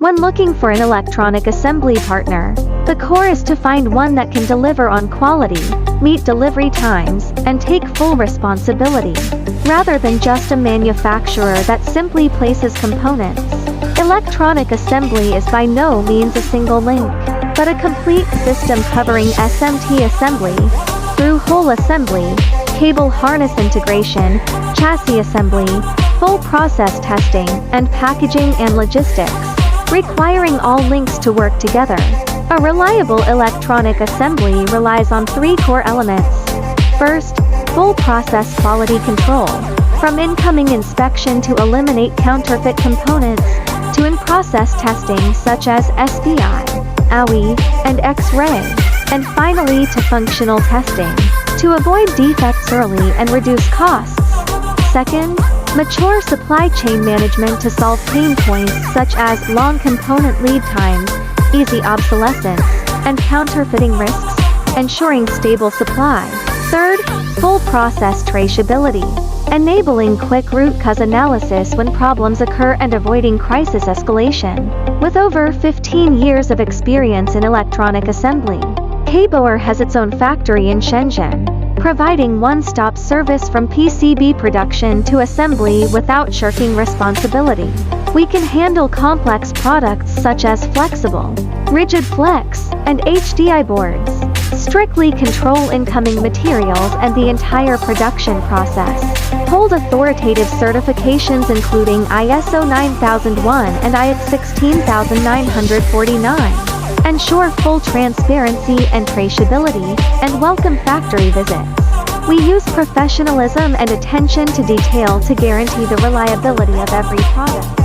When looking for an electronic assembly partner, the core is to find one that can deliver on quality, meet delivery times, and take full responsibility, rather than just a manufacturer that simply places components. Electronic assembly is by no means a single link, but a complete system covering SMT assembly, through-hole assembly, cable harness integration, chassis assembly, full process testing, and packaging and logistics, requiring all links to work together. A reliable electronic assembly relies on three core elements. First, full process quality control, from incoming inspection to eliminate counterfeit components, to in-process testing such as SPI, AUI, and X-ray, and finally to functional testing, to avoid defects early and reduce costs. Second, mature supply chain management to solve pain points such as long component lead times, easy obsolescence, and counterfeiting risks, ensuring stable supply. Third, full process traceability, enabling quick root cause analysis when problems occur and avoiding crisis escalation. With over 15 years of experience in electronic assembly, Kaboer has its own factory in Shenzhen, providing one-stop service from PCB production to assembly without shirking responsibility. We can handle complex products such as flexible, rigid flex, and HDI boards, strictly control incoming materials and the entire production process, hold authoritative certifications including ISO 9001 and IAT 16949, ensure full transparency and traceability, and welcome factory visits. We use professionalism and attention to detail to guarantee the reliability of every product.